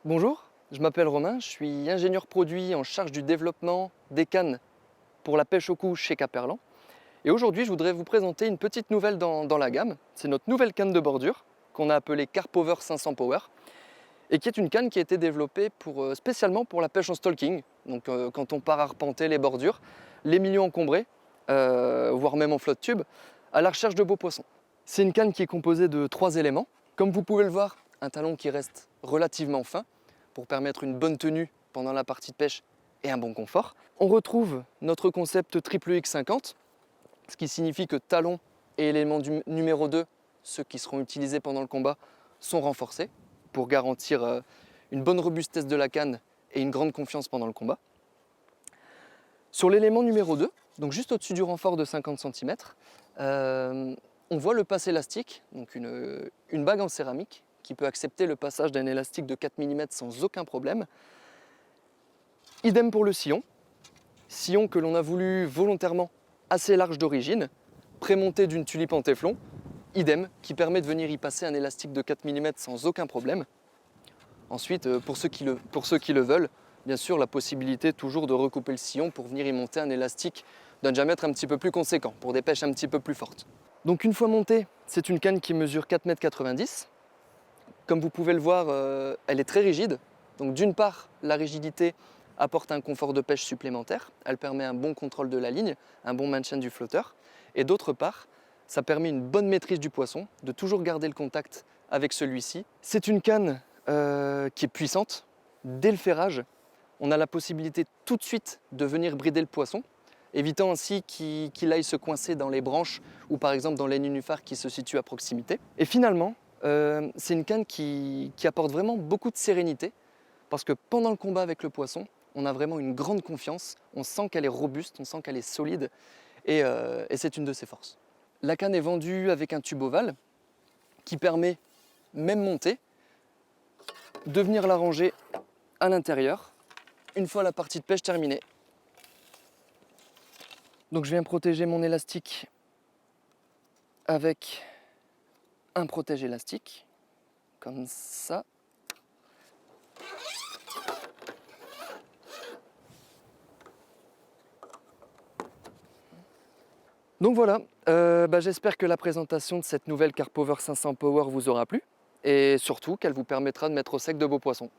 Bonjour, je m'appelle Romain, je suis ingénieur produit en charge du développement des cannes pour la pêche au cou chez Caperlan. Et aujourd'hui, je voudrais vous présenter une petite nouvelle dans la gamme. C'est notre nouvelle canne de bordure qu'on a appelée Carpover 500 Power et qui est une canne qui a été développée spécialement pour la pêche en stalking. Donc quand on part arpenter les bordures, les milieux encombrés, voire même en flotte tube, à la recherche de beaux poissons. C'est une canne qui est composée de 3 éléments. Comme vous pouvez le voir, un talon qui reste relativement fin pour permettre une bonne tenue pendant la partie de pêche et un bon confort. On retrouve notre concept triple X50, ce qui signifie que talon et élément numéro 2, ceux qui seront utilisés pendant le combat, sont renforcés pour garantir une bonne robustesse de la canne et une grande confiance pendant le combat. Sur l'élément numéro 2, donc juste au-dessus du renfort de 50 cm, on voit le passe élastique, donc une bague en céramique qui peut accepter le passage d'un élastique de 4 mm sans aucun problème. Idem pour le sillon que l'on a voulu volontairement assez large d'origine, prémonté d'une tulipe en téflon, idem, qui permet de venir y passer un élastique de 4 mm sans aucun problème. Ensuite, pour ceux qui le veulent, bien sûr, la possibilité toujours de recouper le sillon pour venir y monter un élastique d'un diamètre un petit peu plus conséquent, pour des pêches un petit peu plus fortes. Donc une fois montée, c'est une canne qui mesure 4,90 m. Comme vous pouvez le voir, elle est très rigide. Donc d'une part, la rigidité apporte un confort de pêche supplémentaire. Elle permet un bon contrôle de la ligne, un bon maintien du flotteur. Et d'autre part, ça permet une bonne maîtrise du poisson, de toujours garder le contact avec celui-ci. C'est une canne qui est puissante. Dès le ferrage, on a la possibilité tout de suite de venir brider le poisson, évitant ainsi qu'il aille se coincer dans les branches ou par exemple dans les nénuphars qui se situent à proximité. Et finalement, c'est une canne qui apporte vraiment beaucoup de sérénité parce que pendant le combat avec le poisson, on a vraiment une grande confiance, on sent qu'elle est robuste, on sent qu'elle est solide et c'est une de ses forces. La canne est vendue avec un tube ovale qui permet, même montée, de venir la ranger à l'intérieur une fois la partie de pêche terminée. Donc je viens protéger mon élastique avec un protège élastique, comme ça. Donc voilà, j'espère que la présentation de cette nouvelle Carpover 500 Power vous aura plu et surtout qu'elle vous permettra de mettre au sec de beaux poissons.